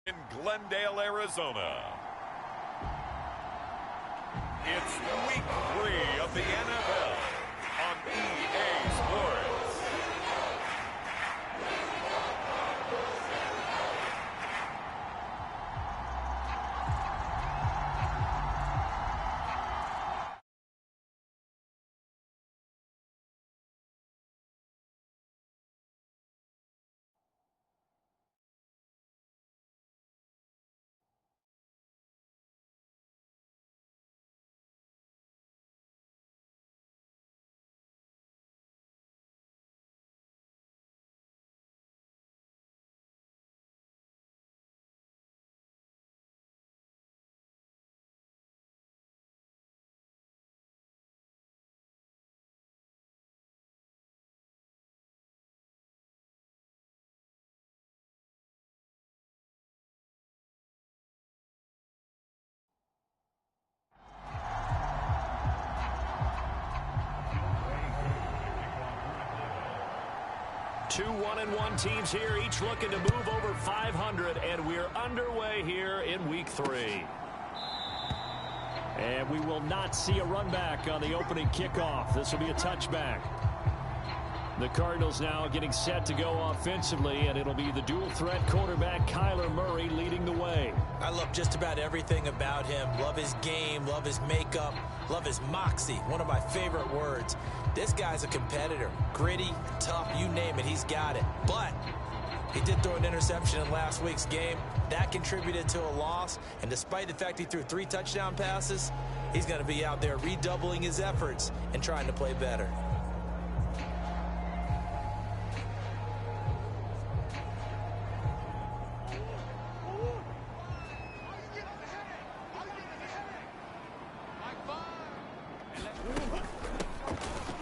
In Glendale, Arizona. It's week 3 of the NFL on EA Sports. Two 1-1 teams here, each looking to move over 500, and we're underway here in week 3. And we will not see a run back on the opening kickoff. This will be a touchback. The Cardinals now getting set to go offensively, and it'll be the dual-threat quarterback Kyler Murray leading the way. I love just about everything about him. Love his game, love his makeup, love his moxie, one of my favorite words. This guy's a competitor. Gritty, tough, you name it, he's got it. But he did throw an interception in last week's game. That contributed to a loss, and despite the fact he threw 3 touchdown passes, he's going to be out there redoubling his efforts and trying to play better.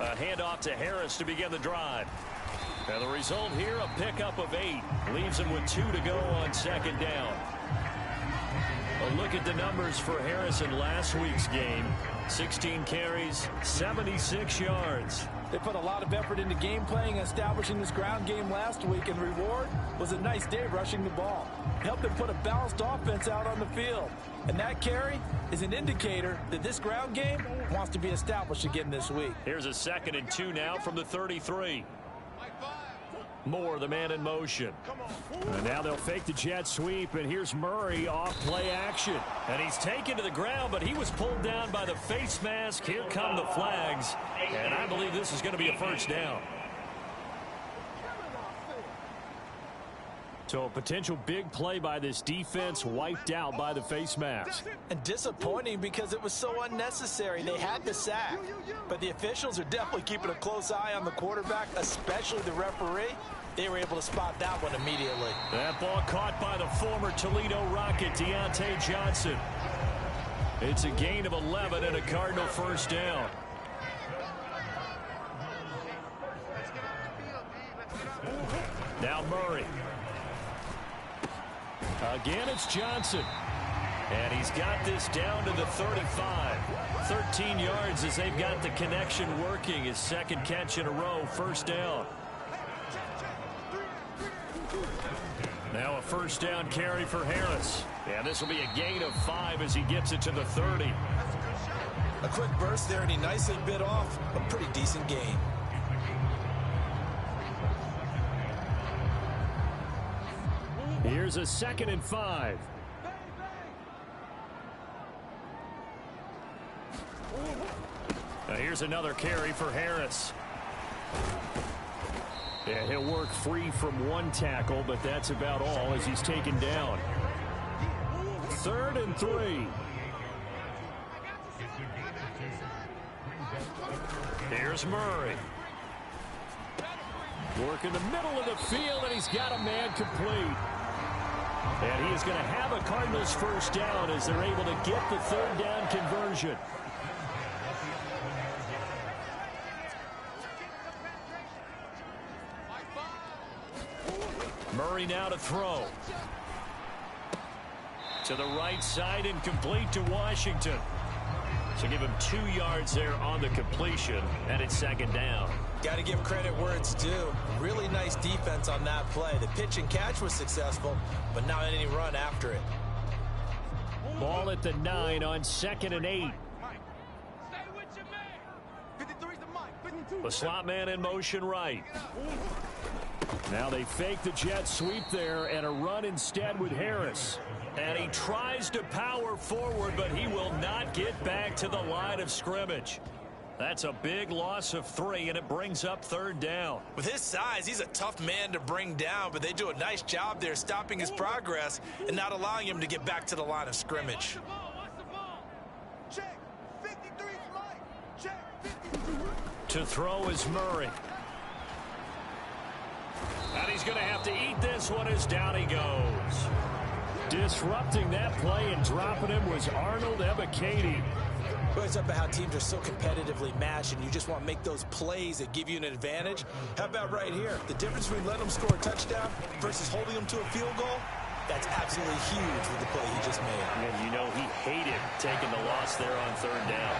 A handoff to Harris to begin the drive. And the result here, a pickup of 8. Leaves him with 2 to go on second down. A look at the numbers for Harris in last week's game. 16 carries, 76 yards. They put a lot of effort into game playing and establishing this ground game last week, and the reward was a nice day rushing the ball. Helped them put a balanced offense out on the field. And that carry is an indicator that this ground game wants to be established again this week. Here's a 2nd and 2 now from the 33. Moore, the man in motion. And now they'll fake the jet sweep, and here's Murray off play action. And he's taken to the ground, but he was pulled down by the face mask. Here come the flags, and I believe this is going to be a first down. So a potential big play by this defense wiped out by the face mask. And disappointing because it was so unnecessary. They had the sack. But the officials are definitely keeping a close eye on the quarterback, especially the referee. They were able to spot that one immediately. That ball caught by the former Toledo Rocket, Deontay Johnson. It's a gain of 11 and a Cardinal first down. Now Murray. Again, it's Johnson. And he's got this down to the 35. 13 yards as they've got the connection working. His 2nd catch in a row, first down. Now a first down carry for Harris. And this will be a gain of 5 as he gets it to the 30. A quick burst there, and he nicely bit off a pretty decent gain. Here's a 2nd and 5. Now here's another carry for Harris. Yeah, he'll work free from 1 tackle, but that's about all as he's taken down. 3rd and 3. Here's Murray. Work in the middle of the field, and he's got a man complete. And he is going to have a Cardinals first down as they're able to get the 3rd down conversion. Murray now to throw. To the right side and complete to Washington. So give him 2 yards there on the completion, and it's second down. Got to give credit where it's due. Really nice defense on that play. The pitch and catch was successful, but not any run after it. Ball at the 9 on 2nd and 8. The slot man in motion right. Now they fake the jet sweep there and a run instead with Harris. And he tries to power forward, but he will not get back to the line of scrimmage. That's a big loss of 3, and it brings up 3rd down. With his size, he's a tough man to bring down, but they do a nice job there stopping his progress and not allowing him to get back to the line of scrimmage. To throw is Murray. And he's going to have to eat this one as down he goes. Disrupting that play and dropping him was Arnold Ebiketie. Well, it's up at how teams are so competitively matched, and you just want to make those plays that give you an advantage. How about right here? The difference between letting them score a touchdown versus holding them to a field goal, that's absolutely huge with the play he just made. And you know he hated taking the loss there on 3rd down.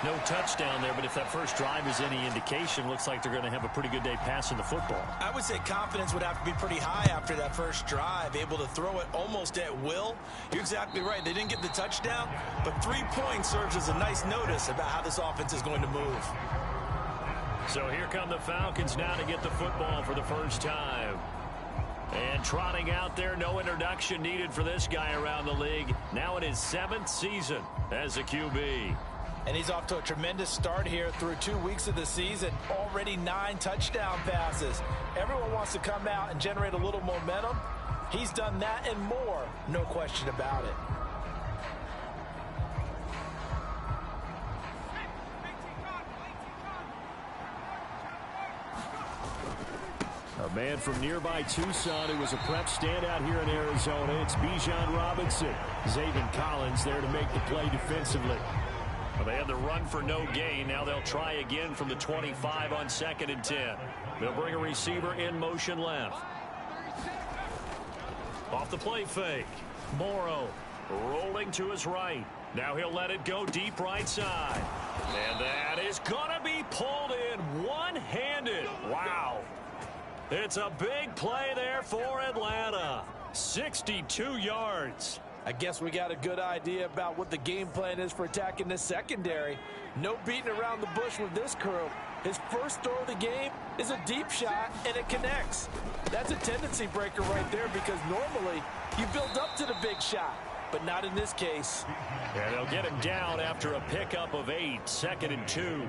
No touchdown there, but if that first drive is any indication, looks like they're going to have a pretty good day passing the football. I would say confidence would have to be pretty high after that first drive, able to throw it almost at will. You're exactly right. They didn't get the touchdown, but 3 points serves as a nice notice about how this offense is going to move. So here come the Falcons now to get the football for the first time. And trotting out there, no introduction needed for this guy around the league. Now in his 7th season as a QB. And he's off to a tremendous start here through 2 weeks of the season. Already 9 touchdown passes. Everyone wants to come out and generate a little momentum. He's done that and more, no question about it. A man from nearby Tucson who was a prep standout here in Arizona. It's Bijan Robinson. Zaven Collins there to make the play defensively. Well, they had the run for no gain. Now they'll try again from the 25 on 2nd and 10. They'll bring a receiver in motion left. Off the play fake. Morrow rolling to his right. Now he'll let it go deep right side. And that is going to be pulled in one-handed. Wow. It's a big play there for Atlanta. 62 yards. I guess we got a good idea about what the game plan is for attacking this secondary. No beating around the bush with this crew. His first throw of the game is a deep shot, and it connects. That's a tendency breaker right there because normally you build up to the big shot, but not in this case. And they'll get him down after a pickup of 8, 2nd and 2.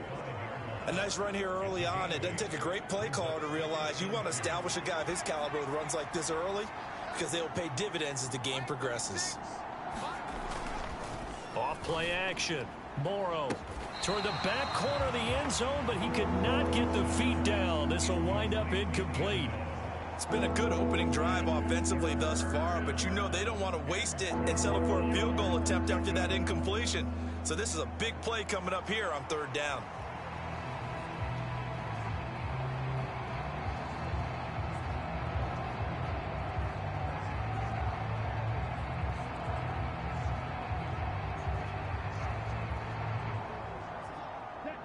A nice run here early on. It doesn't take a great play caller to realize you want to establish a guy of his caliber with runs like this early, because they will pay dividends as the game progresses. Off play action. Morrow toward the back corner of the end zone, but he could not get the feet down. This will wind up incomplete. It's been a good opening drive offensively thus far, but you know they don't want to waste it and settle for a field goal attempt after that incompletion. So this is a big play coming up here on 3rd down.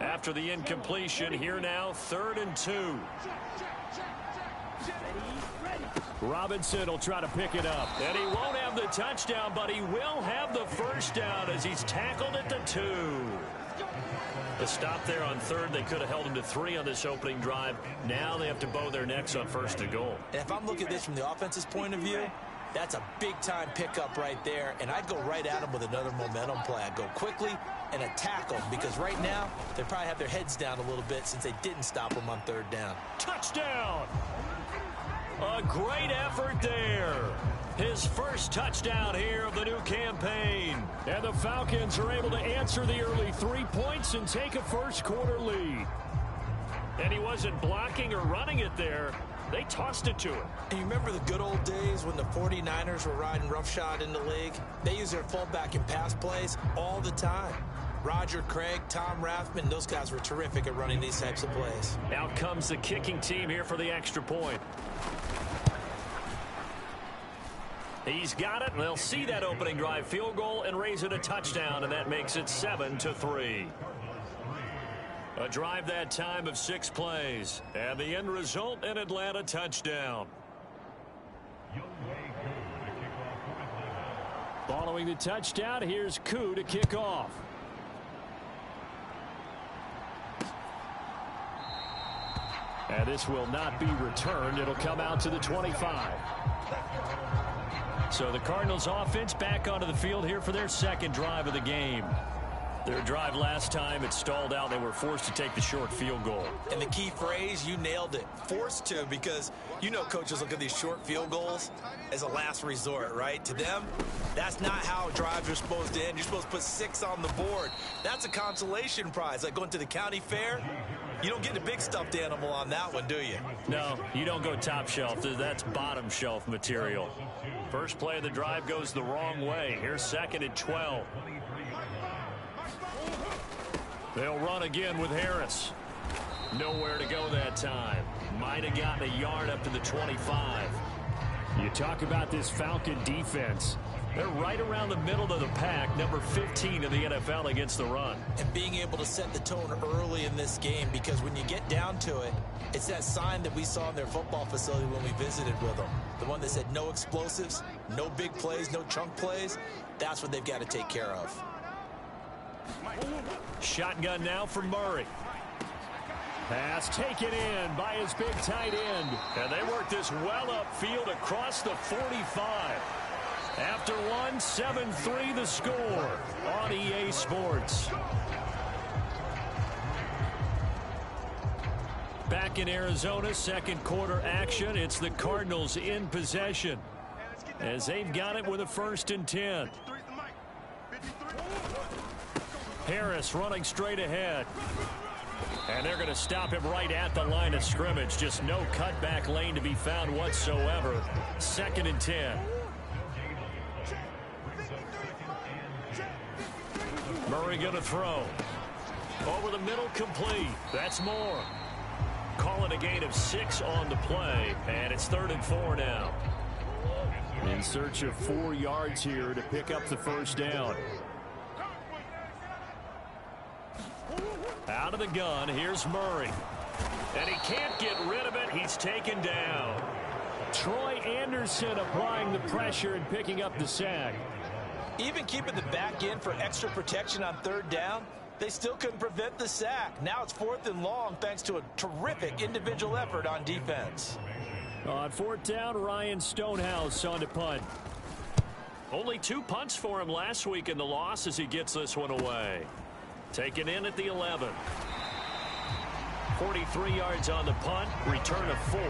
After the incompletion, here now 3rd and 2. Robinson will try to pick it up. And he won't have the touchdown, but he will have the first down as he's tackled at the 2. The stop there on 3rd, they could have held him to 3 on this opening drive. Now they have to bow their necks on 1st and goal. And if I'm looking at this from the offense's point of view, that's a big-time pickup right there, and I'd go right at him with another momentum play. I'd go quickly and attack them because right now they probably have their heads down a little bit since they didn't stop him on 3rd down. Touchdown! A great effort there. His first touchdown here of the new campaign. And the Falcons are able to answer the early 3 points and take a first-quarter lead. And he wasn't blocking or running it there. They tossed it to him. And you remember the good old days when the 49ers were riding roughshod in the league? They use their fullback in pass plays all the time. Roger Craig, Tom Rathman, those guys were terrific at running these types of plays. Out comes the kicking team here for the extra point. He's got it, and they'll see that opening drive field goal and raise it a touchdown, and that makes it 7-3. A drive that time of 6 plays, and the end result, an Atlanta touchdown. Following the touchdown, here's Koo to kick off. And this will not be returned. It'll come out to the 25. So the Cardinals offense back onto the field here for their second drive of the game. Their drive last time, it stalled out. They were forced to take the short field goal. And the key phrase, you nailed it. Forced to, because you know coaches look at these short field goals as a last resort, right? To them, that's not how drives are supposed to end. You're supposed to put 6 on the board. That's a consolation prize. Like going to the county fair, you don't get a big stuffed animal on that one, do you? No, you don't go top shelf. That's bottom shelf material. First play of the drive goes the wrong way. Here's 2nd and 12. They'll run again with Harris. Nowhere to go that time. Might have gotten a yard up to the 25. You talk about this Falcon defense. They're right around the middle of the pack, number 15 in the NFL against the run. And being able to set the tone early in this game, because when you get down to it, it's that sign that we saw in their football facility when we visited with them. The one that said no explosives, no big plays, no chunk plays. That's what they've got to take care of. Shotgun now for Murray. Pass taken in by his big tight end. And they work this well upfield across the 45. After one, 7-3 the score on EA Sports. Back in Arizona, second quarter action. It's the Cardinals in possession as they've got it with a 1st and 10. Harris running straight ahead. And they're going to stop him right at the line of scrimmage. Just no cutback lane to be found whatsoever. 2nd and 10. Murray going to throw. Over the middle, complete. That's more. Call it a gain of 6 on the play. And it's 3rd and 4 now. In search of 4 yards here to pick up the first down. Out of the gun, here's Murray. And he can't get rid of it. He's taken down. Troy Anderson applying the pressure and picking up the sack. Even keeping the back end for extra protection on 3rd down, they still couldn't prevent the sack. Now it's 4th and long thanks to a terrific individual effort on defense. On 4th down, Ryan Stonehouse on to punt. Only 2 punts for him last week in the loss as he gets this one away. Taken in at the 11. 43 yards on the punt, return of 4,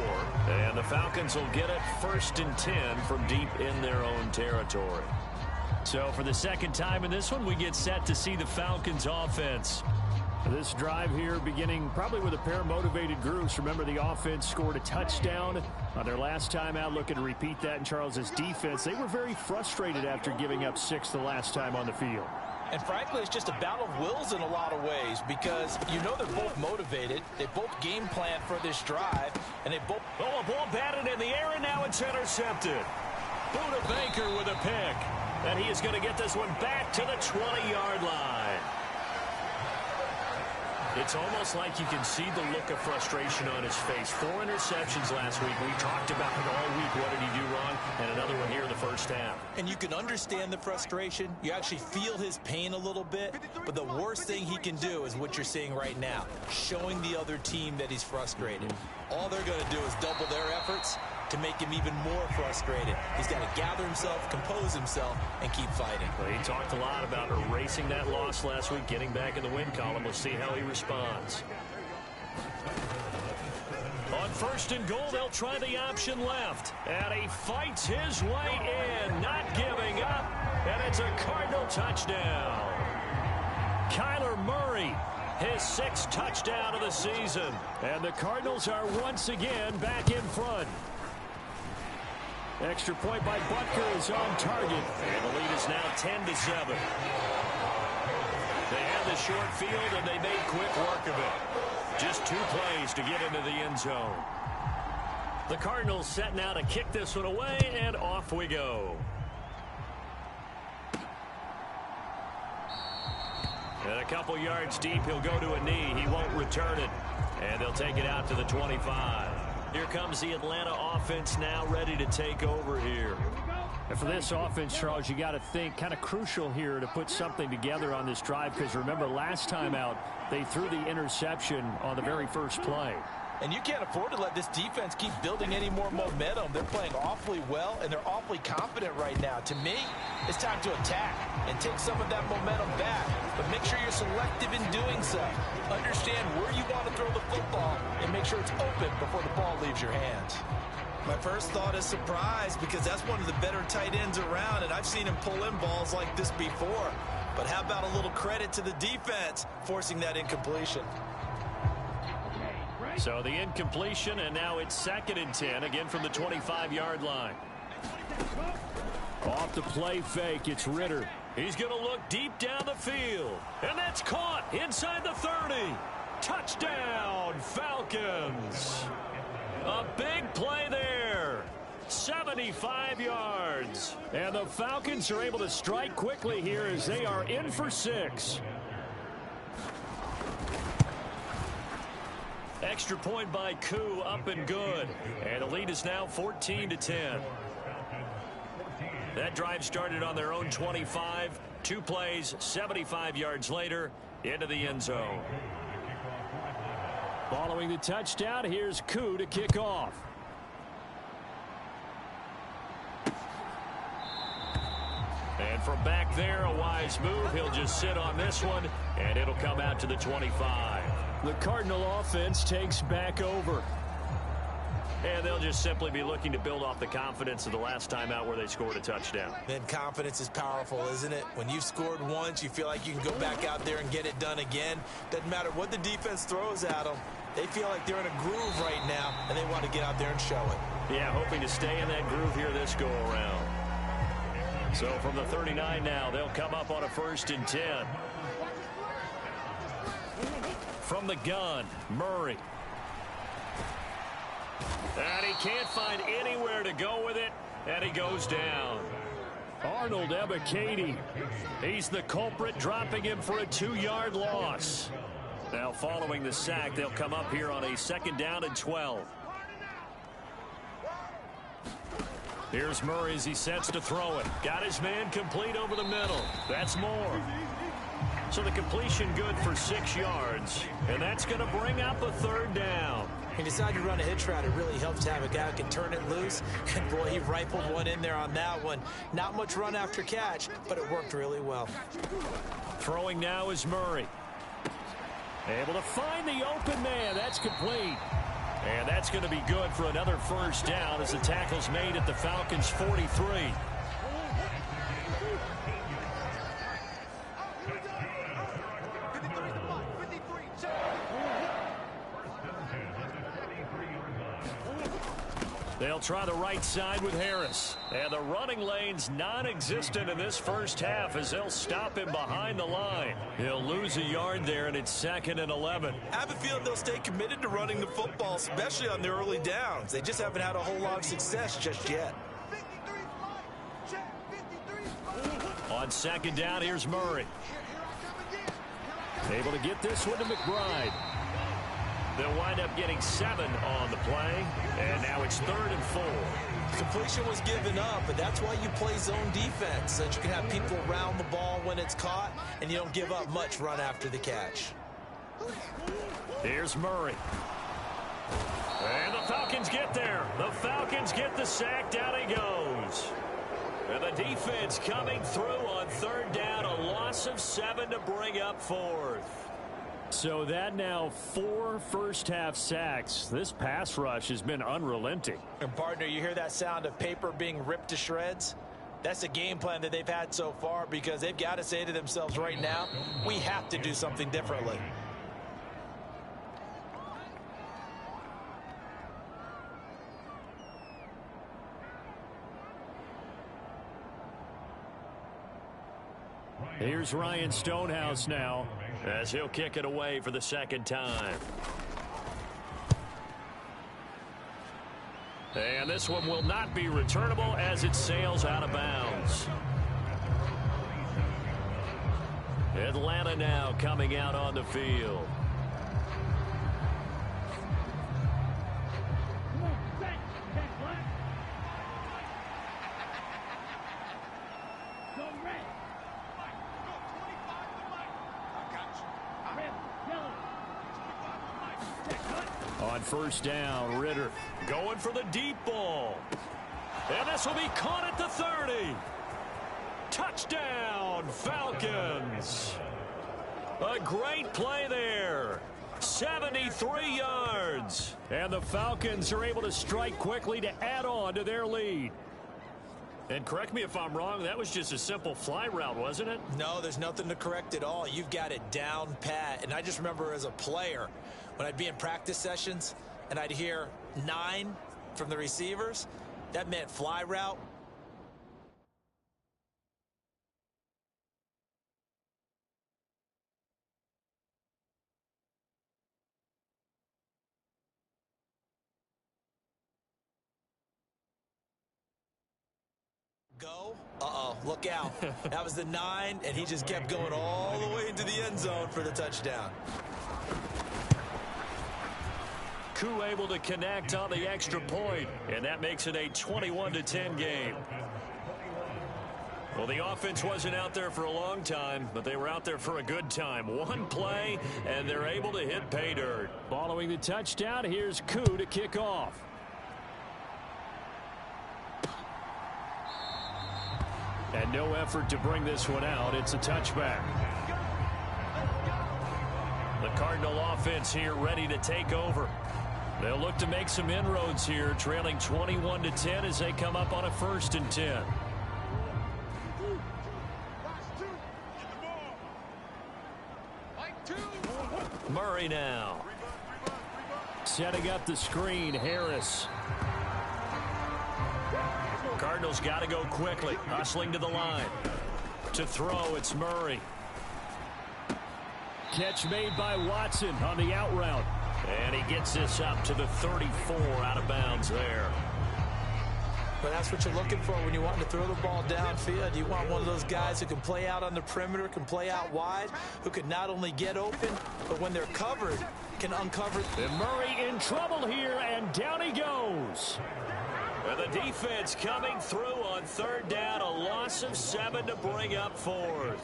and the Falcons will get it 1st and 10 from deep in their own territory. So for the second time in this one, we get set to see the Falcons offense. This drive here beginning probably with a pair of motivated groups. Remember, the offense scored a touchdown on their last time out. Looking to repeat that in Charles's defense. They were very frustrated after giving up 6 the last time on the field. And frankly, it's just a battle of wills in a lot of ways, because you know they're both motivated. They both game plan for this drive, and they both... Oh, a ball batted in the air, and now it's intercepted. Buda Baker with a pick. And he is going to get this one back to the 20-yard line. It's almost like you can see the look of frustration on his face. 4 interceptions last week. We talked about it all week. What did he do wrong? And another one here in the first half. And you can understand the frustration. You actually feel his pain a little bit. But the worst thing he can do is what you're seeing right now, showing the other team that he's frustrated. All they're going to do is double their efforts to make him even more frustrated. He's got to gather himself, compose himself, and keep fighting. Well, he talked a lot about erasing that loss last week, getting back in the win column. We'll see how he responds. On 1st and goal, they'll try the option left. And he fights his way in, not giving up. And it's a Cardinal touchdown. Kyler Murray, his 6th touchdown of the season. And the Cardinals are once again back in front. Extra point by Butker is on target. And the lead is now 10-7. They had the short field, and they made quick work of it. Just 2 plays to get into the end zone. The Cardinals set now to kick this one away, and off we go. And a couple yards deep, he'll go to a knee. He won't return it. And they'll take it out to the 25. Here comes the Atlanta offense now ready to take over here. And for this offense, Charles, you got to think kind of crucial here to put something together on this drive, because remember last time out they threw the interception on the very first play. And you can't afford to let this defense keep building any more momentum. They're playing awfully well, and they're awfully confident right now. To me, it's time to attack and take some of that momentum back. But make sure you're selective in doing so. Understand where you want to throw the football and make sure it's open before the ball leaves your hands. My first thought is surprise, because that's one of the better tight ends around, and I've seen him pull in balls like this before. But how about a little credit to the defense forcing that incompletion? So the incompletion, and now it's 2nd and 10, again from the 25-yard line. Off the play fake, it's Ritter. He's going to look deep down the field, and that's caught inside the 30. Touchdown, Falcons. A big play there. 75 yards. And the Falcons are able to strike quickly here as they are in for 6. Extra point by Koo, up and good. And the lead is now 14-10. That drive started on their own 25. 2 plays, 75 yards later, into the end zone. Following the touchdown, here's Koo to kick off. And from back there, a wise move. He'll just sit on this one, and it'll come out to the 25. The Cardinal offense takes back over. And they'll just simply be looking to build off the confidence of the last time out where they scored a touchdown. Then confidence is powerful, isn't it? When you've scored once, you feel like you can go back out there and get it done again. Doesn't matter what the defense throws at them. They feel like they're in a groove right now, and they want to get out there and show it. Yeah, hoping to stay in that groove here this go-around. So from the 39 now, they'll come up on a 1st and 10. From the gun, Murray. And he can't find anywhere to go with it, and he goes down. Arnold Ebiketie. He's the culprit, dropping him for a 2-yard loss. Now following the sack, they'll come up here on a 2nd down and 12. Here's Murray as he sets to throw it. Got his man complete over the middle. That's more. So the completion good for 6 yards. And that's going to bring up a 3rd down. He decided to run a hitch route. It really helps to have a guy who can turn it loose. And boy, he rifled one in there on that one. Not much run after catch, but it worked really well. Throwing now is Murray. Able to find the open man. That's complete. And that's going to be good for another 1st down as the tackle's made at the Falcons' 43. They'll try the right side with Harris. And the running lane's non-existent in this first half as they'll stop him behind the line. He'll lose a yard there, and it's 2nd and 11. I have a feeling they'll stay committed to running the football, especially on their early downs. They just haven't had a whole lot of success just yet. On 2nd down, here's Murray. Able to get this one to McBride. They'll wind up getting 7 on the play, and now it's 3rd and 4. Completion was given up, but that's why you play zone defense, so that you can have people around the ball when it's caught, and you don't give up much run after the catch. Here's Murray. And the Falcons get there. The Falcons get the sack. Down he goes. And the defense coming through on 3rd down. A loss of 7 to bring up 4th. So that now 4 first-half sacks. This pass rush has been unrelenting. And partner, you hear that sound of paper being ripped to shreds? That's the game plan that they've had so far, because they've got to say to themselves right now, we have to do something differently. Here's Ryan Stonehouse now as he'll kick it away for the 2nd time. And this one will not be returnable as it sails out of bounds. Atlanta now coming out on the field. On first down, Ritter going for the deep ball. And this will be caught at the 30. Touchdown, Falcons. A great play there. 73 yards. And the Falcons are able to strike quickly to add on to their lead. And correct me if I'm wrong, that was just a simple fly route, wasn't it? No, there's nothing to correct at all. You've got it down pat. And I just remember as a player, when I'd be in practice sessions and I'd hear 9 from the receivers, that meant fly route. Go. Uh-oh, look out. That was the 9, and he just kept going all the way into the end zone for the touchdown. Koo able to connect on the extra point, and that makes it a 21-10 game. Well, the offense wasn't out there for a long time, but they were out there for a good time. One play, and they're able to hit pay dirt. Following the touchdown, here's Koo to kick off. And no effort to bring this one out. It's a touchback. The Cardinal offense here ready to take over. They'll look to make some inroads here, trailing 21-10 as they come up on a 1st and 10. Murray now. Setting up the screen, Harris. Cardinals got to go quickly, hustling to the line. To throw, it's Murray. Catch made by Watson on the out route. And he gets this up to the 34 out of bounds there. But that's what you're looking for when you want to throw the ball downfield. You want one of those guys who can play out on the perimeter, can play out wide, who can not only get open, but when they're covered, can uncover. And Murray in trouble here, and down he goes. And the defense coming through on 3rd down, a loss of 7 to bring up 4th.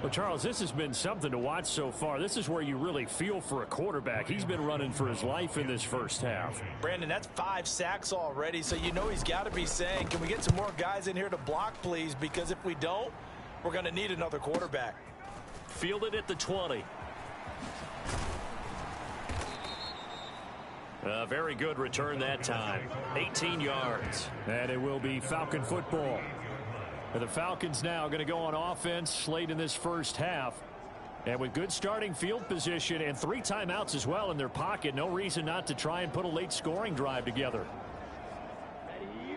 Well, Charles, this has been something to watch so far. This is where you really feel for a quarterback. He's been running for his life in this first half. Brandon, that's 5 sacks already, so you know he's got to be saying, can we get some more guys in here to block, please? Because if we don't, we're going to need another quarterback. Fielded at the 20. A very good return that time. 18 yards. And it will be Falcon football. And the Falcons now going to go on offense late in this first half. And with good starting field position and 3 timeouts as well in their pocket, no reason not to try and put a late scoring drive together.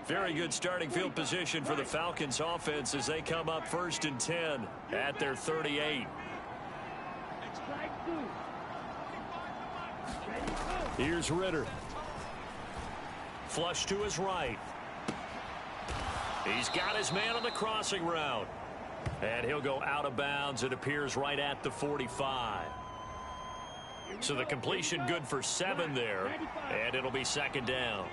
Very good starting field position for the Falcons offense as they come up 1st and 10 at their 38. Here's Ritter. Flush to his right. He's got his man on the crossing route. And he'll go out of bounds. It appears right at the 45. So the completion good for 7 there. And it'll be 2nd down.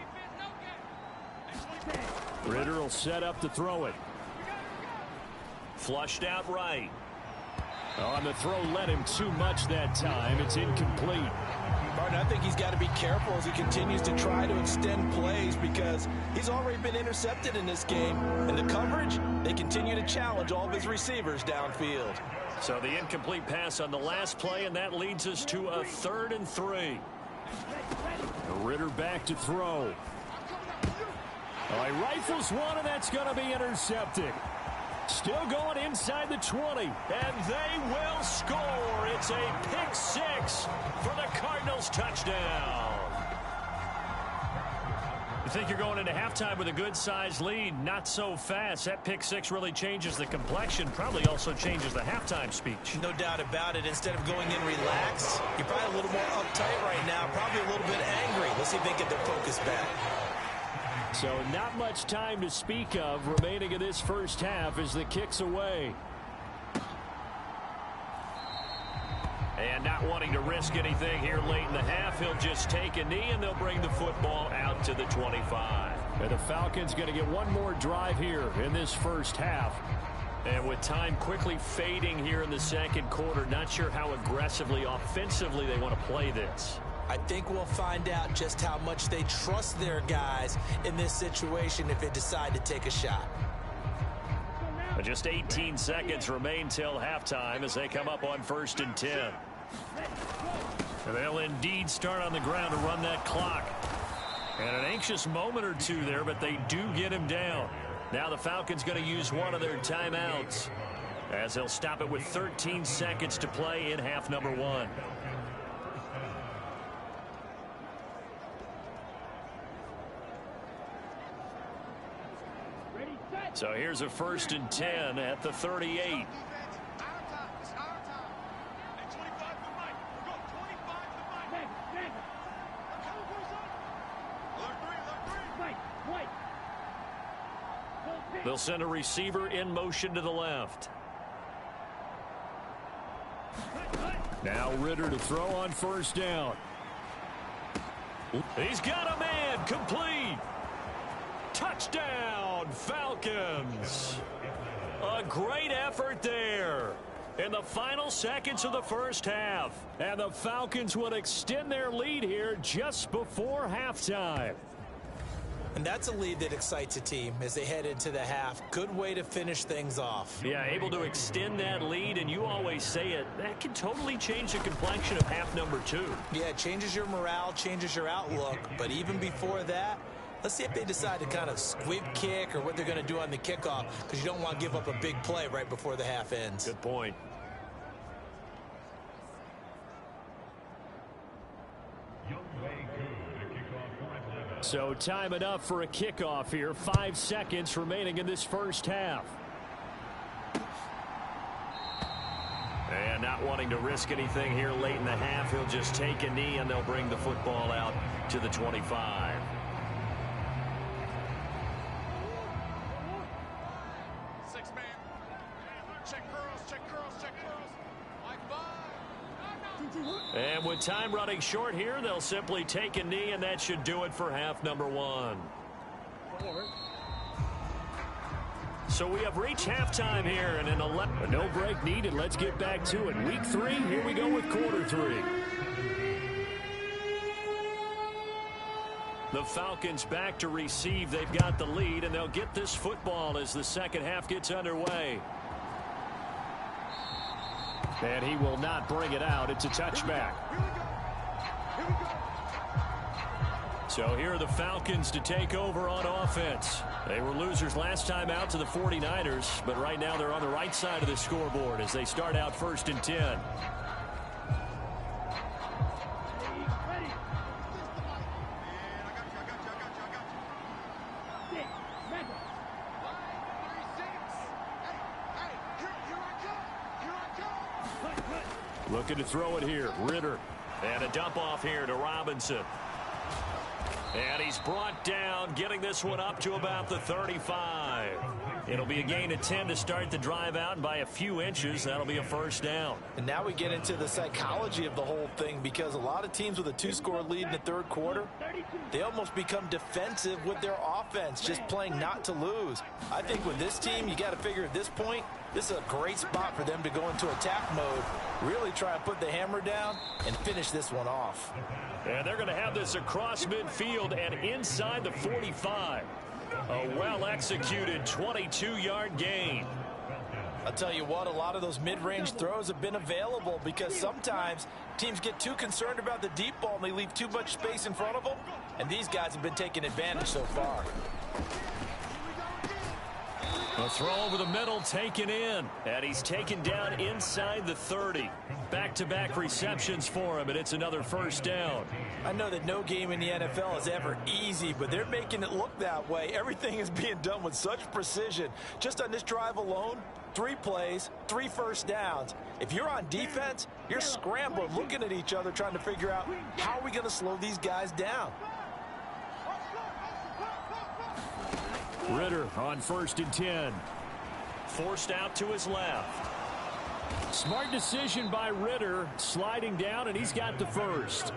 Ritter will set up to throw it. Flushed out right. On the throw, let him too much that time. It's incomplete. Martin, I think he's got to be careful as he continues to try to extend plays because he's already been intercepted in this game. And the coverage, they continue to challenge all of his receivers downfield. So the incomplete pass on the last play, and that leads us to a 3rd and 3. Ritter back to throw. He rifles one, and that's going to be intercepted. Still going inside the 20. And they will score. It's a pick 6 for the Cardinals touchdown. You think you're going into halftime with a good-sized lead? Not so fast. That pick 6 really changes the complexion. Probably also changes the halftime speech. No doubt about it. Instead of going in relaxed, you're probably a little more uptight right now. Probably a little bit angry. Let's see if they get their focus back. So not much time to speak of remaining in this first half as the kick's away. And not wanting to risk anything here late in the half, he'll just take a knee and they'll bring the football out to the 25. And the Falcons going to get one more drive here in this first half. And with time quickly fading here in the second quarter, not sure how aggressively, offensively they want to play this. I think we'll find out just how much they trust their guys in this situation if they decide to take a shot. Just 18 seconds remain till halftime as they come up on 1st and 10. They'll indeed start on the ground to run that clock. And an anxious moment or two there, but they do get him down. Now the Falcons going to use one of their timeouts as they'll stop it with 13 seconds to play in half number 1. So here's a 1st and 10 at the 38. They'll send a receiver in motion to the left. Now Ritter to throw on 1st down. He's got a man, complete. Touchdown, Falcons. A great effort there in the final seconds of the first half. And the Falcons will extend their lead here just before halftime. And that's a lead that excites a team as they head into the half. Good way to finish things off. Yeah, able to extend that lead, and you always say it, that can totally change the complexion of half number 2. Yeah, it changes your morale, changes your outlook. But even before that, let's see if they decide to kind of squib kick or what they're going to do on the kickoff, because you don't want to give up a big play right before the half ends. Good point. So time enough for a kickoff here. 5 seconds remaining in this first half. And not wanting to risk anything here late in the half, he'll just take a knee and they'll bring the football out to the 25. And with time running short here, they'll simply take a knee, and that should do it for half number 1. So we have reached halftime here, and no break needed. Let's get back to it. Week 3, here we go with quarter 3. The Falcons back to receive. They've got the lead, and they'll get this football as the second half gets underway. And he will not bring it out. It's a touchback. So here are the Falcons to take over on offense. They were losers last time out to the 49ers, but right now they're on the right side of the scoreboard as they start out 1st and 10. Looking to throw it here. Ritter. And a dump off here to Robinson. And he's brought down, getting this one up to about the 35. It'll be a gain of 10 to start the drive out, and by a few inches, that'll be a 1st down. And now we get into the psychology of the whole thing, because a lot of teams with a 2-score lead in the 3rd quarter, they almost become defensive with their offense, just playing not to lose. I think with this team, you got to figure at this point, this is a great spot for them to go into attack mode, really try and put the hammer down and finish this one off. And they're going to have this across midfield and inside the 45. A well-executed 22-yard gain. I'll tell you what, a lot of those mid-range throws have been available, because sometimes teams get too concerned about the deep ball and they leave too much space in front of them, and these guys have been taking advantage so far. A throw over the middle taken in, and he's taken down inside the 30. Back-to-back receptions for him, and it's another 1st down. I know that no game in the NFL is ever easy, but they're making it look that way. Everything is being done with such precision. Just on this drive alone, 3 plays, 3 1st downs. If you're on defense, you're scrambling, looking at each other, trying to figure out how are we going to slow these guys down. Ritter on 1st and 10. Forced out to his left. Smart decision by Ritter, sliding down, and he's got the first.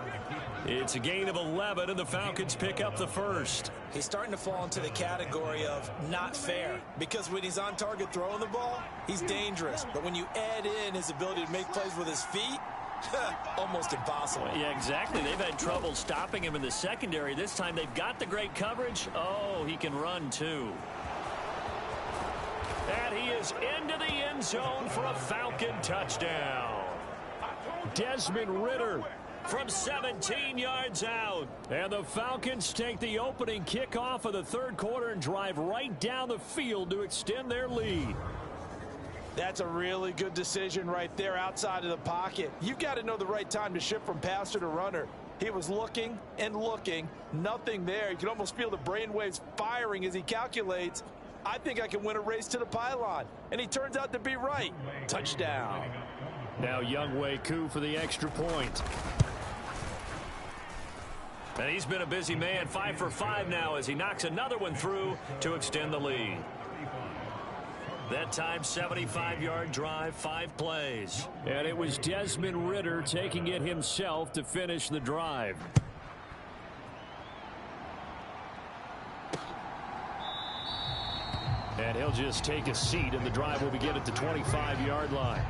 It's a gain of 11, and the Falcons pick up the first. He's starting to fall into the category of not fair, because when he's on target throwing the ball, he's dangerous. But when you add in his ability to make plays with his feet, almost impossible. Yeah, exactly. They've had trouble stopping him in the secondary. This time they've got the great coverage. Oh, he can run too. And he is into the end zone for a Falcon touchdown. Desmond Ritter from 17 yards out. And the Falcons take the opening kickoff of the third quarter and drive right down the field to extend their lead. That's a really good decision right there outside of the pocket. You've got to know the right time to shift from passer to runner. He was looking and looking, nothing there. You can almost feel the brainwaves firing as he calculates, I think I can win a race to the pylon. And he turns out to be right. Touchdown. Now Younghoe Koo for the extra point. And he's been a busy man, 5 for 5 now as he knocks another one through to extend the lead. That time, 75-yard drive, 5 plays. And it was Desmond Ritter taking it himself to finish the drive. And he'll just take a seat, and the drive will begin at the 25-yard line.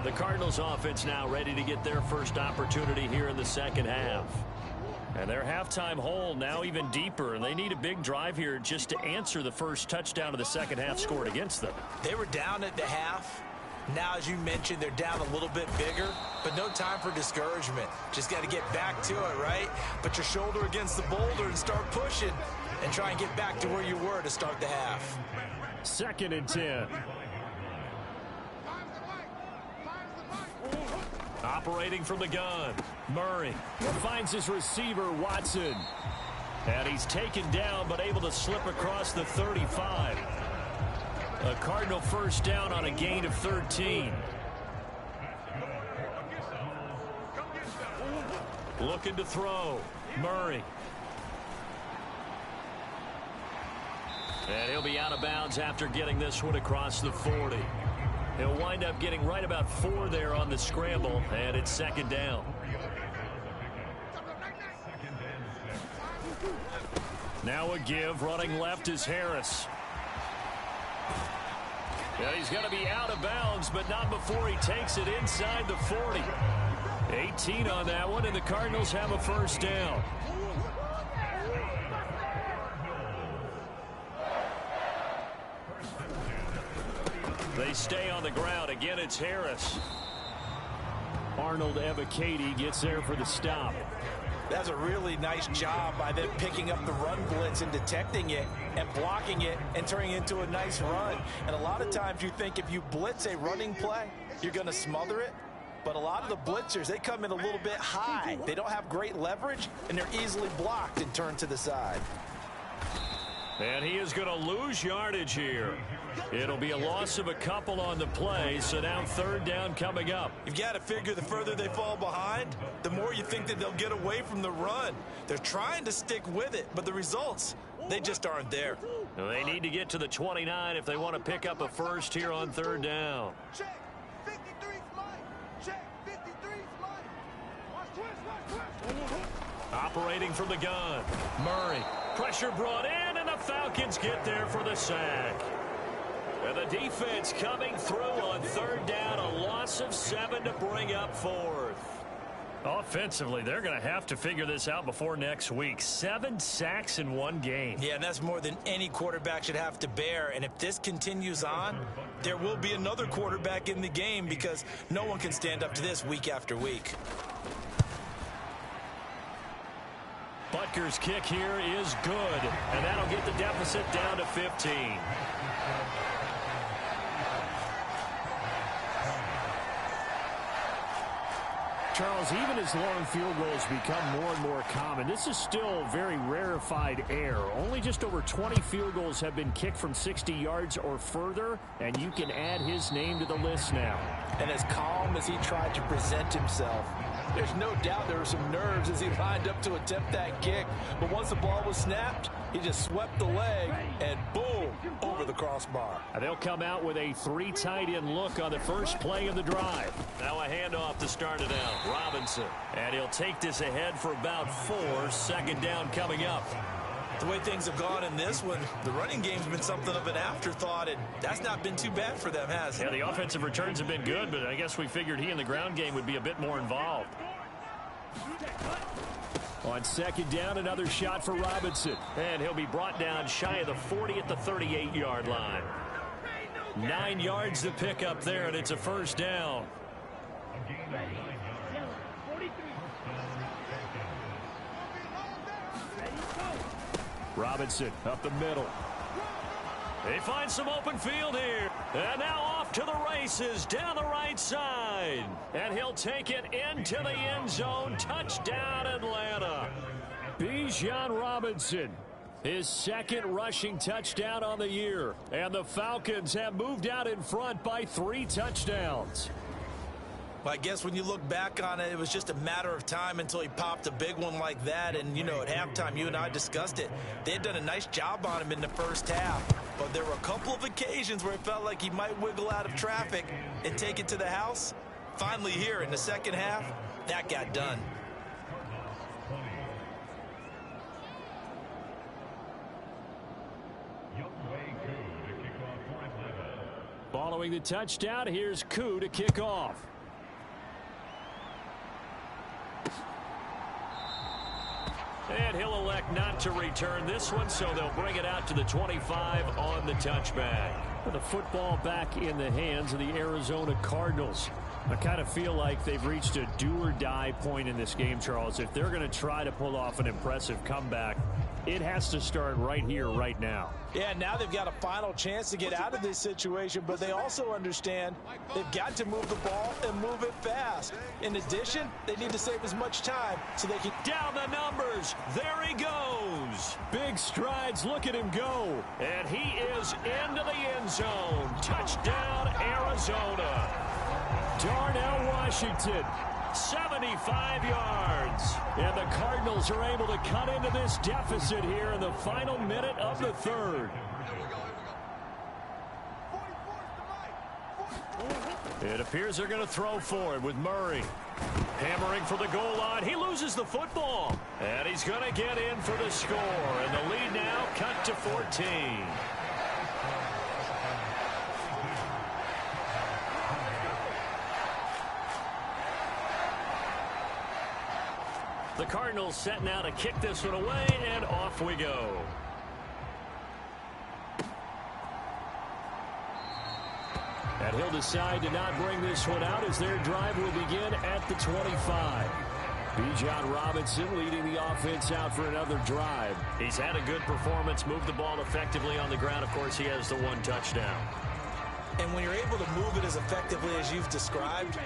The Cardinals offense now ready to get their first opportunity here in the second half. And their halftime hole now even deeper, and they need a big drive here just to answer the first touchdown of the second half scored against them. They were down at the half. Now, as you mentioned, they're down a little bit bigger, but no time for discouragement. Just got to get back to it, right? Put your shoulder against the boulder and start pushing and try and get back to where you were to start the half. 2nd and 10. Operating from the gun, Murray finds his receiver, Watson. And he's taken down but able to slip across the 35. A Cardinal first down on a gain of 13. Looking to throw, Murray. And he'll be out of bounds after getting this one across the 40. He'll wind up getting right about 4 there on the scramble, and it's 2nd down. Now a give, running left is Harris. And he's going to be out of bounds, but not before he takes it inside the 40. 18 on that one, and the Cardinals have a first down. They stay on the ground. Again, it's Harris. Arnold Ebiketie gets there for the stop. That's a really nice job by them picking up the run blitz and detecting it and blocking it and turning it into a nice run. And a lot of times you think if you blitz a running play, you're going to smother it. But a lot of the blitzers, they come in a little bit high. They don't have great leverage, and they're easily blocked and turned to the side. And he is going to lose yardage here. It'll be a loss of a couple on the play, so now 3rd down coming up. You've got to figure the further they fall behind, the more you think that they'll get away from the run. They're trying to stick with it, but the results, they just aren't there. Well, they need to get to the 29 if they want to pick up a first here on 3rd down. Check. 53's mine. Check. 53's mine. Watch twist. Operating from the gun, Murray. Pressure brought in, and the Falcons get there for the sack. And the defense coming through on 3rd down, a loss of 7 to bring up 4th. Offensively, they're going to have to figure this out before next week. 7 sacks in one game. Yeah, and that's more than any quarterback should have to bear. And if this continues on, there will be another quarterback in the game because no one can stand up to this week after week. Butker's kick here is good, and that'll get the deficit down to 15. Charles, even as long field goals become more and more common, this is still very rarefied air. Only just over 20 field goals have been kicked from 60 yards or further, and you can add his name to the list now. And as calm as he tried to present himself, There's no doubt there were some nerves as he lined up to attempt that kick. But once the ball was snapped, he just swept the leg and boom, over the crossbar. They'll come out with a 3 tight end look on the first play of the drive. Now a handoff to start it out. Robinson. And he'll take this ahead for about 4. Second down coming up. The way things have gone in this one, the running game's been something of an afterthought, and that's not been too bad for them, has it? Yeah, the offensive returns have been good, but I guess we figured he in the ground game would be a bit more involved. On second down, another shot for Robinson. And he'll be brought down shy of the 40 at the 38-yard line. 9 yards to pick up there, and it's a first down. Robinson up the middle. They find some open field here. And now off to the races down the right side. And he'll take it into the end zone. Touchdown, Atlanta. Bijan Robinson, his second rushing touchdown on the year. And the Falcons have moved out in front by 3 touchdowns. Well, I guess when you look back on it, it was just a matter of time until he popped a big one like that. And, you know, at halftime, you and I discussed it. They had done a nice job on him in the first half. But there were a couple of occasions where it felt like he might wiggle out of traffic and take it to the house. Finally here in the second half, that got done. Following the touchdown, here's Koo to kick off. And he'll elect not to return this one, so they'll bring it out to the 25 on the touchback. The football back in the hands of the Arizona Cardinals. I kind of feel like they've reached a do-or-die point in this game, Charles. If they're going to try to pull off an impressive comeback, it has to start right here, right now. Yeah, now they've got a final chance to get out of this situation, but they also understand they've got to move the ball and move it fast. In addition, they need to save as much time so they can... Down the numbers. There he goes. Big strides. Look at him go. And he is into the end zone. Touchdown, Arizona. Darnell Washington, 75 yards. And the Cardinals are able to cut into this deficit here in the final minute of the third. It appears they're going to throw for it with Murray. Hammering for the goal line. He loses the football. And he's going to get in for the score. And the lead now cut to 14. The Cardinals set now to kick this one away, and off we go. And he'll decide to not bring this one out as their drive will begin at the 25. Bijan Robinson leading the offense out for another drive. He's had a good performance, moved the ball effectively on the ground. Of course, he has the 1 touchdown. And when you're able to move it as effectively as you've described,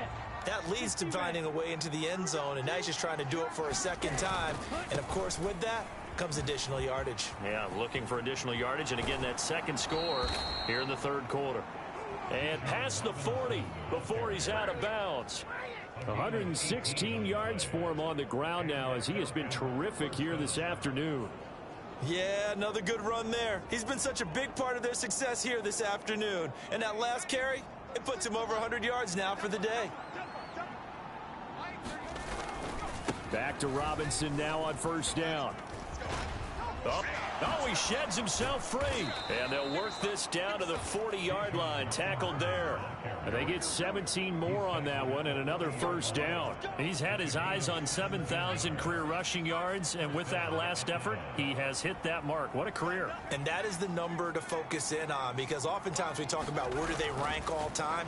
that leads to finding a way into the end zone, and now he's just trying to do it for a second time. And, of course, with that comes additional yardage. Yeah, looking for additional yardage, and again, that second score here in the third quarter. And past the 40 before he's out of bounds. 116 yards for him on the ground now as he has been terrific here this afternoon. Yeah, another good run there. He's been such a big part of their success here this afternoon. And that last carry, it puts him over 100 yards now for the day. Back to Robinson now on first down. Oh, he sheds himself free. And they'll work this down to the 40-yard line. Tackled there. And they get 17 more on that one and another first down. He's had his eyes on 7,000 career rushing yards, and with that last effort, he has hit that mark. What a career. And that is the number to focus in on, because oftentimes we talk about where do they rank all time.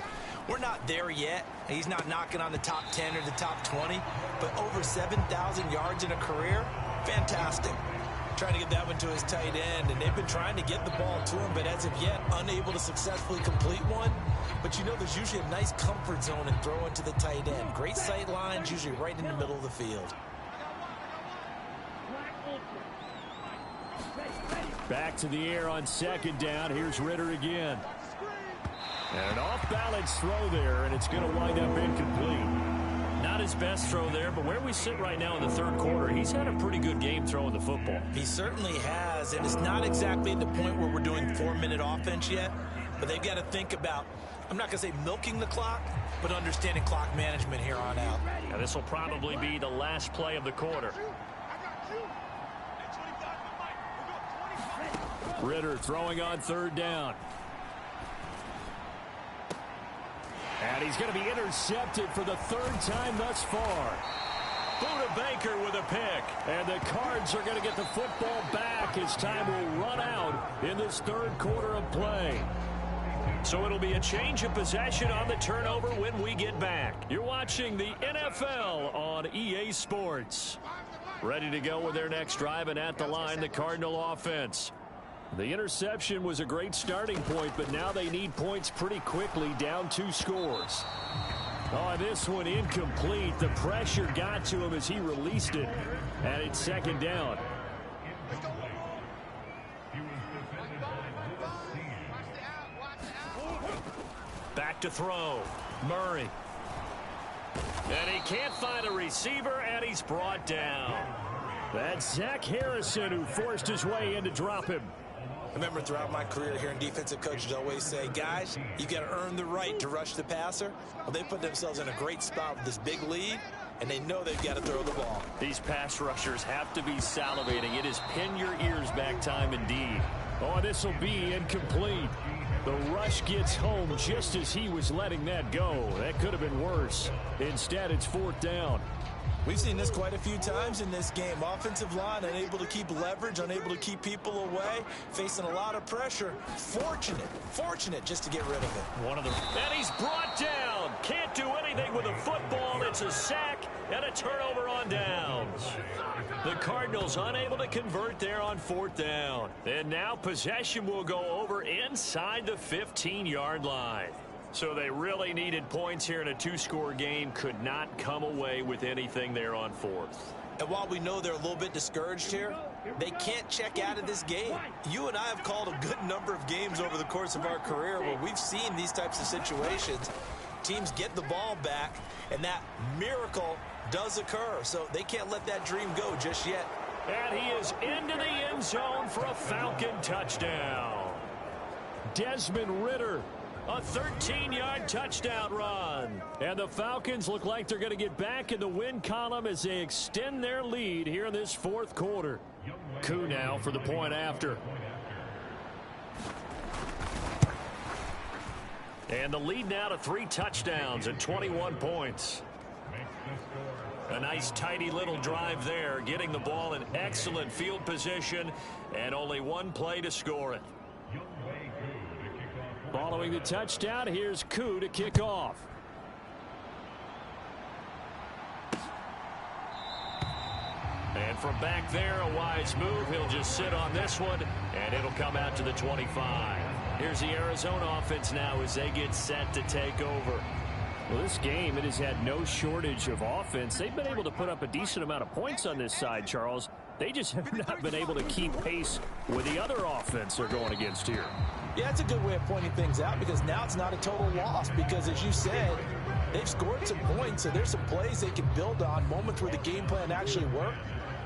We're not there yet. He's not knocking on the top 10 or the top 20, but over 7,000 yards in a career, fantastic. Trying to get that one to his tight end, and they've been trying to get the ball to him, but as of yet, unable to successfully complete one. But you know, there's usually a nice comfort zone in throwing to the tight end. Great sight lines, usually right in the middle of the field. Back to the air on second down. Here's Ritter again. And an off-balance throw there, and it's going to wind up incomplete. Not his best throw there, but where we sit right now in the third quarter, he's had a pretty good game throwing the football. He certainly has, and it's not exactly at the point where we're doing 4-minute offense yet, but they've got to think about, I'm not going to say milking the clock, but understanding clock management here on out. Now this will probably be the last play of the quarter. Ritter throwing on third down. And he's going to be intercepted for the third time thus far. Buda Baker with a pick. And the Cards are going to get the football back as time will run out in this third quarter of play. So it'll be a change of possession on the turnover when we get back. You're watching the NFL on EA Sports. Ready to go with their next drive, and at the line, the Cardinal offense. The interception was a great starting point, but now they need points pretty quickly, down 2 scores. Oh, this one incomplete. The pressure got to him as he released it, and it's second down. Back to throw. Murray. And he can't find a receiver, and he's brought down. That's Zach Harrison who forced his way in to drop him. I remember throughout my career here in defensive coaches always say, guys, you got to earn the right to rush the passer. Well, they put themselves in a great spot with this big lead, and they know they've got to throw the ball. These pass rushers have to be salivating. It is pin your ears back time indeed. Oh, this will be incomplete. The rush gets home just as he was letting that go. That could have been worse. Instead, it's fourth down. We've seen this quite a few times in this game. Offensive line unable to keep leverage, unable to keep people away, facing a lot of pressure. Fortunate just to get rid of it. And he's brought down. Can't do anything with a football. It's a sack and a turnover on downs. The Cardinals unable to convert there on fourth down. And now possession will go over inside the 15-yard line. So they really needed points here in a 2-score game. Could not come away with anything there on fourth. And while we know they're a little bit discouraged here, they can't check out of this game. You and I have called a good number of games over the course of our career where we've seen these types of situations. Teams get the ball back, and that miracle does occur. So they can't let that dream go just yet. And he is into the end zone for a Falcon touchdown. Desmond Ritter. A 13-yard touchdown run. And the Falcons look like they're going to get back in the win column as they extend their lead here in this fourth quarter. Koo now for the point after. And the lead now to 3 touchdowns and 21 points. A nice tidy little drive there, getting the ball in excellent field position, and only one play to score it. Following the touchdown, here's Koo to kick off. And from back there, a wise move. He'll just sit on this one, and it'll come out to the 25. Here's the Arizona offense now as they get set to take over. Well, this game, it has had no shortage of offense. They've been able to put up a decent amount of points on this side, Charles. They just have not been able to keep pace with the other offense they're going against here. Yeah, it's a good way of pointing things out because now it's not a total loss because, as you said, they've scored some points, so there's some plays they can build on, moments where the game plan actually worked.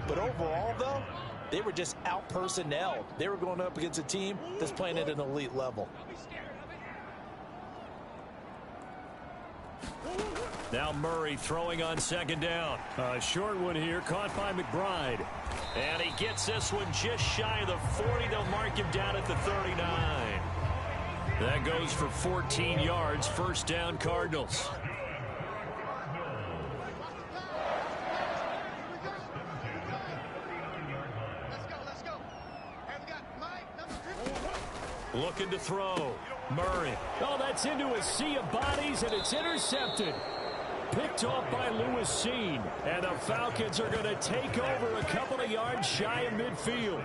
But overall, though, they were just out-personnelled. They were going up against a team that's playing at an elite level. Now Murray throwing on second down. A short one here, caught by McBride. And he gets this one just shy of the 40. They'll mark him down at the 39. That goes for 14 yards. First down, Cardinals. Looking to throw. Murray. Oh, that's into a sea of bodies, and it's intercepted. Picked off by Lewis Seen. And the Falcons are going to take over a couple of yards shy of midfield.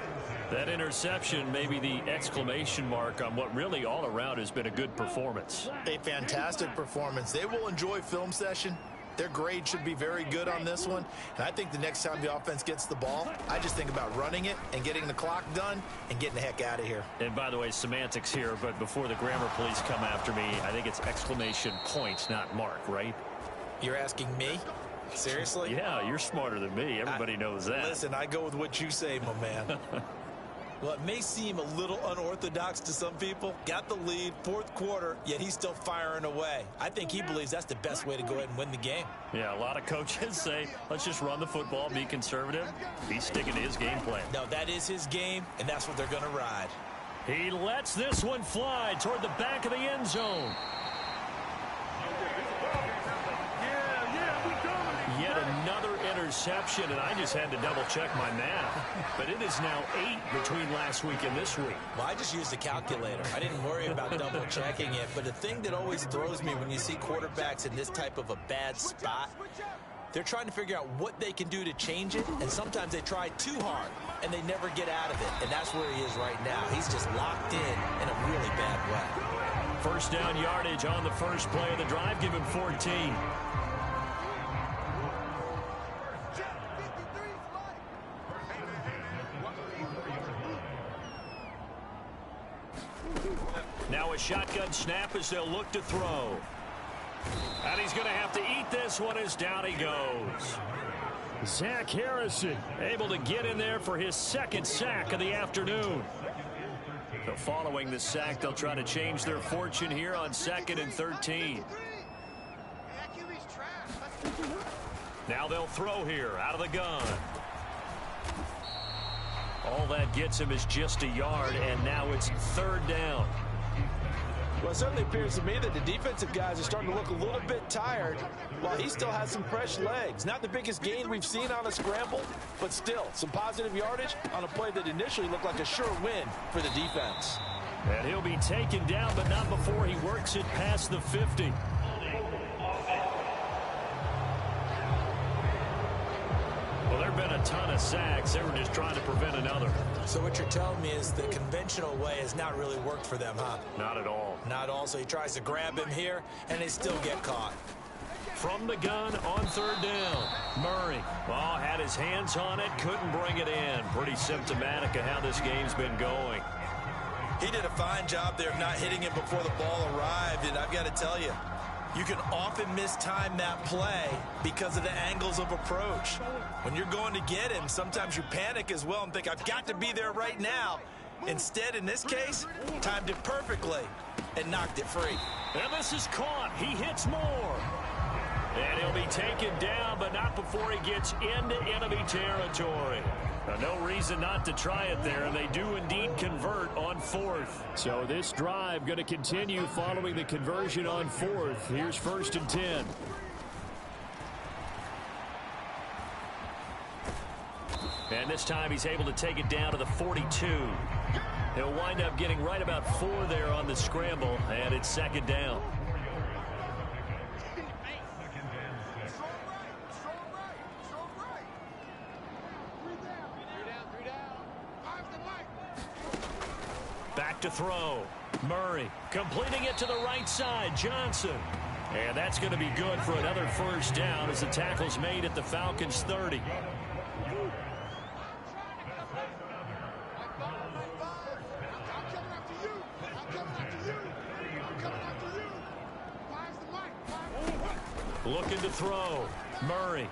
That interception may be the exclamation mark on what really all around has been a good performance. A fantastic performance. They will enjoy film session. Their grade should be very good on this one. And I think the next time the offense gets the ball, I just think about running it and getting the clock done and getting the heck out of here. And by the way, semantics here, but before the grammar police come after me, I think it's exclamation point, not mark, right? You're asking me? Seriously? Yeah, you're smarter than me. Everybody knows that. Listen, I go with what you say, my man. Well, it may seem a little unorthodox to some people. Got the lead, fourth quarter, yet he's still firing away. I think he believes that's the best way to go ahead and win the game. Yeah, a lot of coaches say, let's just run the football, be conservative. He's sticking to his game plan. No, that is his game, and that's what they're going to ride. He lets this one fly toward the back of the end zone. Yet another interception, and I just had to double-check my math. But it is now 8 between last week and this week. Well, I just used a calculator. I didn't worry about double-checking it. But the thing that always throws me when you see quarterbacks in this type of a bad spot, they're trying to figure out what they can do to change it, and sometimes they try too hard, and they never get out of it. And that's where he is right now. He's just locked in a really bad way. First down yardage on the first play of the drive. Give him 14. Now a shotgun snap as they'll look to throw. And he's going to have to eat this one as down he goes. Zach Harrison able to get in there for his second sack of the afternoon. So following the sack, they'll try to change their fortune here on 2nd and 13. Now they'll throw here out of the gun. All that gets him is just a yard, and now it's 3rd down. Well, it certainly appears to me that the defensive guys are starting to look a little bit tired while he still has some fresh legs. Not the biggest gain we've seen on a scramble, but still some positive yardage on a play that initially looked like a sure win for the defense. And he'll be taken down, but not before he works it past the 50. Well, there have been a ton of sacks. They were just trying to prevent another. So what you're telling me is the conventional way has not really worked for them, huh? Not at all. Not all. So he tries to grab him here, and they still get caught. From the gun on 3rd down. Murray, had his hands on it, couldn't bring it in. Pretty symptomatic of how this game's been going. He did a fine job there of not hitting him before the ball arrived, and I've got to tell you, you can often mistime that play because of the angles of approach. When you're going to get him, sometimes you panic as well and think, I've got to be there right now. Instead, in this case, timed it perfectly and knocked it free. And this is caught. He hits more. And he'll be taken down, but not before he gets into enemy territory. No reason not to try it there, and they do indeed convert on 4th. So this drive going to continue following the conversion on 4th. Here's 1st and 10. And this time he's able to take it down to the 42. He'll wind up getting right about 4 there on the scramble, and it's 2nd down. Back to throw. Murray completing it to the right side. Johnson. And that's going to be good for another 1st down as the tackle's made at the Falcons' 30. Looking to throw. Murray.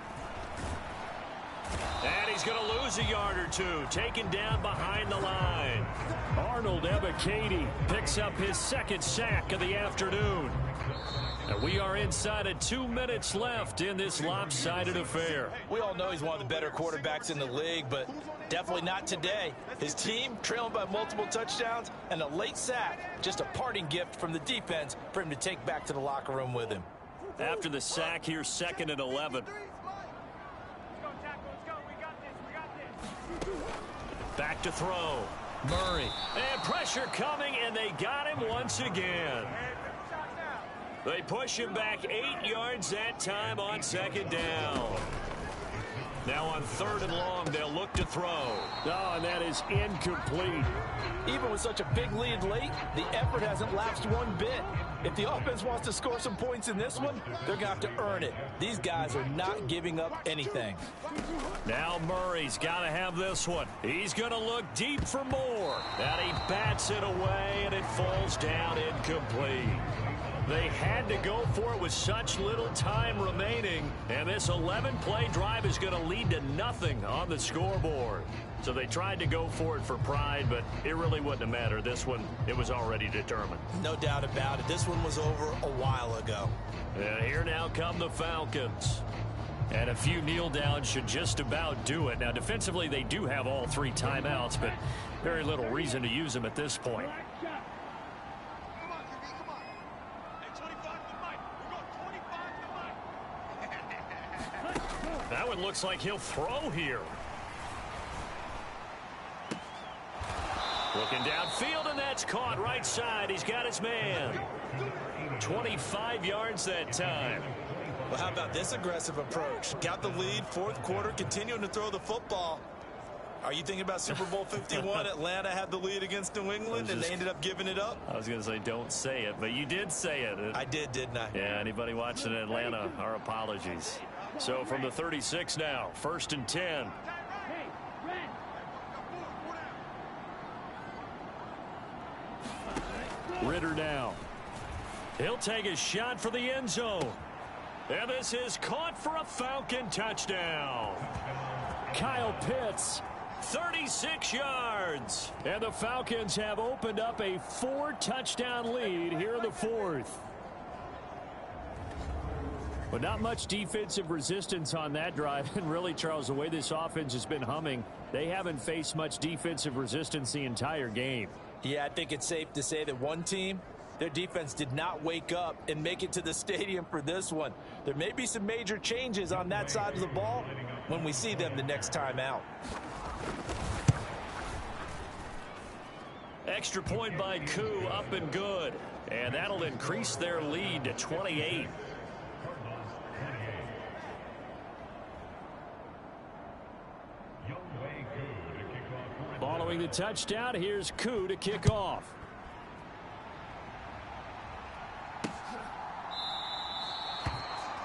And he's going to lose a yard or two. Taken down behind the line. Arnold Ebiketie picks up his 2nd sack of the afternoon. And we are inside of 2 minutes left in this lopsided affair. We all know he's one of the better quarterbacks in the league, but definitely not today. His team trailing by multiple touchdowns and a late sack. Just a parting gift from the defense for him to take back to the locker room with him. After the sack, here's 2nd and 11. Back to throw. Murray. And pressure coming, and they got him once again. They push him back 8 yards that time on 2nd down. Now on 3rd and long, they'll look to throw. Oh, and that is incomplete. Even with such a big lead late, the effort hasn't lapsed one bit. If the offense wants to score some points in this one, they're going to have to earn it. These guys are not giving up anything. Now Murray's got to have this one. He's going to look deep for more. And he bats it away, and it falls down incomplete. They had to go for it with such little time remaining, and this 11-play drive is going to lead to nothing on the scoreboard. So they tried to go for it for pride, but it really wouldn't have mattered. This one, it was already determined. No doubt about it. This one was over a while ago. And here now come the Falcons. And a few kneel downs should just about do it. Now, defensively, they do have all 3 timeouts, but very little reason to use them at this point. Come on, QB, come on. Hey, 25 to Mike. We're going 25 to Mike. That one looks like he'll throw here. Looking downfield, and that's caught right side. He's got his man. 25 yards that time. Well, how about this aggressive approach? Got the lead, 4th quarter, continuing to throw the football. Are you thinking about Super Bowl 51? Atlanta had the lead against New England, and they ended up giving it up? I was going to say don't say it, but you did say it. I did, didn't I? Yeah, anybody watching Atlanta, our apologies. So from the 36 now, 1st and 10. Ritter now. He'll take a shot for the end zone. And this is caught for a Falcon touchdown. Kyle Pitts, 36 yards. And the Falcons have opened up a 4-touchdown lead here in the 4th. But not much defensive resistance on that drive. And really, Charles, the way this offense has been humming, they haven't faced much defensive resistance the entire game. Yeah, I think it's safe to say that one team, their defense did not wake up and make it to the stadium for this one. There may be some major changes on that side of the ball when we see them the next time out. Extra point by Koo, up and good. And that'll increase their lead to 28. Following the touchdown, here's Koo to kick off.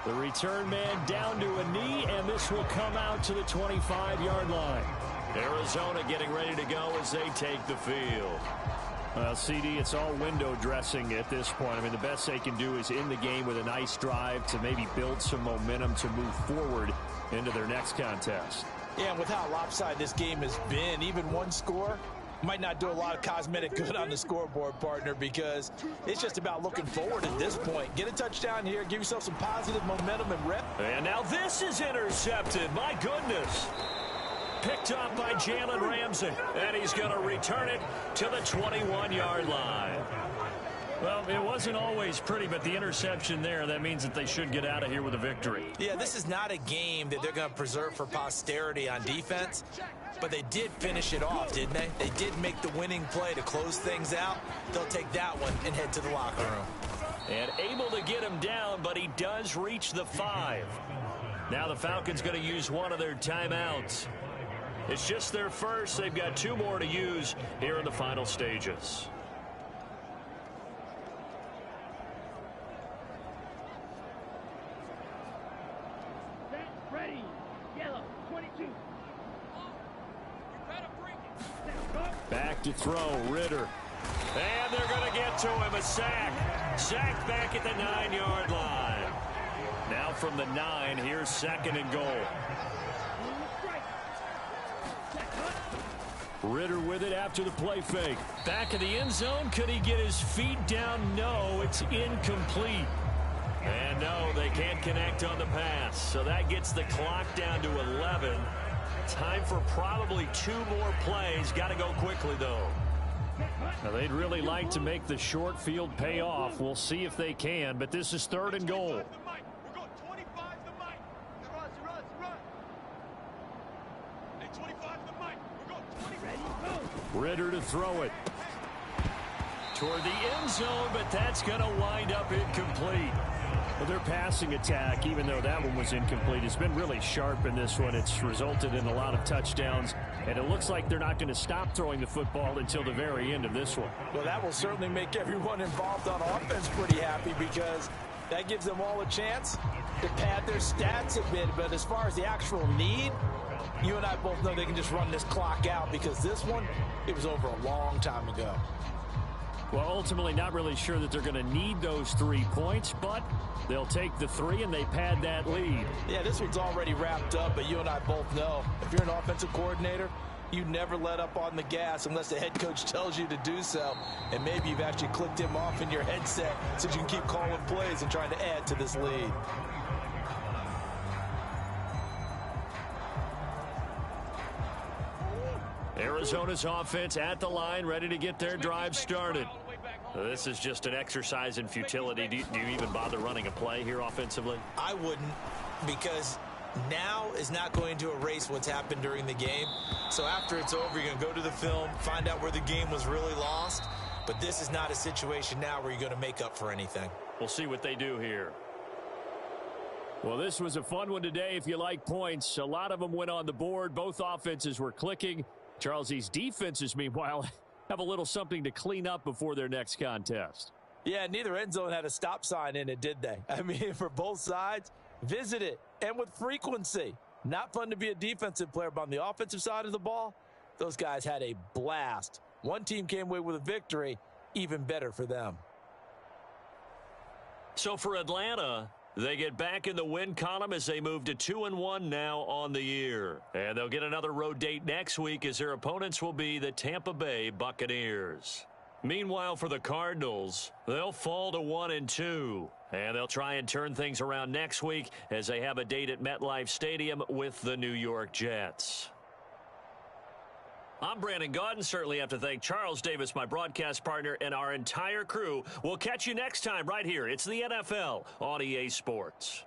The return man down to a knee, and this will come out to the 25-yard line. Arizona getting ready to go as they take the field. Well, CD, it's all window dressing at this point. I mean, the best they can do is in the game with a nice drive to maybe build some momentum to move forward into their next contest. Yeah, and with how lopsided this game has been, even one score might not do a lot of cosmetic good on the scoreboard, partner, because it's just about looking forward at this point. Get a touchdown here, give yourself some positive momentum and rep. And now this is intercepted. My goodness. Picked up by Jalen Ramsey, and he's going to return it to the 21-yard line. Well, it wasn't always pretty, but the interception there, that means that they should get out of here with a victory. Yeah, this is not a game that they're going to preserve for posterity on defense, but they did finish it off, didn't they? They did make the winning play to close things out. They'll take that one and head to the locker room. And able to get him down, but he does reach the 5. Now the Falcons going to use one of their timeouts. It's just their first. They've got 2 more to use here in the final stages. Ready. Yellow. 22. Back to throw. Ritter. And they're going to get to him. A sack. Sacked back at the 9-yard line. Now from the 9, here's 2nd and goal. Ritter with it after the play fake. Back in the end zone. Could he get his feet down? No, it's incomplete. And no, they can't connect on the pass. So that gets the clock down to 11. Time for probably 2 more plays. Got to go quickly, though. Now, they'd really like to make the short field pay off. We'll see if they can, but this is 3rd and goal. Ritter to throw it toward the end zone, but that's going to wind up incomplete. Well, their passing attack, even though that one was incomplete, has been really sharp in this one. It's resulted in a lot of touchdowns, and it looks like they're not going to stop throwing the football until the very end of this one. Well, that will certainly make everyone involved on offense pretty happy, because that gives them all a chance to pad their stats a bit. But as far as the actual need, you and I both know they can just run this clock out, because this one, it was over a long time ago. Well, ultimately not really sure that they're going to need those 3 points, but they'll take the 3 and they pad that lead. Yeah, this one's already wrapped up, but you and I both know if you're an offensive coordinator, you never let up on the gas unless the head coach tells you to do so. And maybe you've actually clicked him off in your headset so you can keep calling plays and trying to add to this lead. Arizona's offense at the line, ready to get their drive started. This is just an exercise in futility. Do you even bother running a play here offensively? I wouldn't, because now is not going to erase what's happened during the game. So after it's over, you're going to go to the film, find out where the game was really lost. But this is not a situation now where you're going to make up for anything. We'll see what they do here. Well, this was a fun one today if you like points. A lot of them went on the board. Both offenses were clicking. Charles, these defenses, meanwhile, have a little something to clean up before their next contest. Yeah, neither end zone had a stop sign in it, did they? I mean, for both sides, visit it, and with frequency. Not fun to be a defensive player, but on the offensive side of the ball, those guys had a blast. One team came away with a victory, even better for them. So for Atlanta, they get back in the win column as they move to 2-1 now on the year. And they'll get another road date next week as their opponents will be the Tampa Bay Buccaneers. Meanwhile, for the Cardinals, they'll fall to 1-2. And they'll try and turn things around next week as they have a date at MetLife Stadium with the New York Jets. I'm Brandon Gaudin. Certainly have to thank Charles Davis, my broadcast partner, and our entire crew. We'll catch you next time right here. It's the NFL on EA Sports.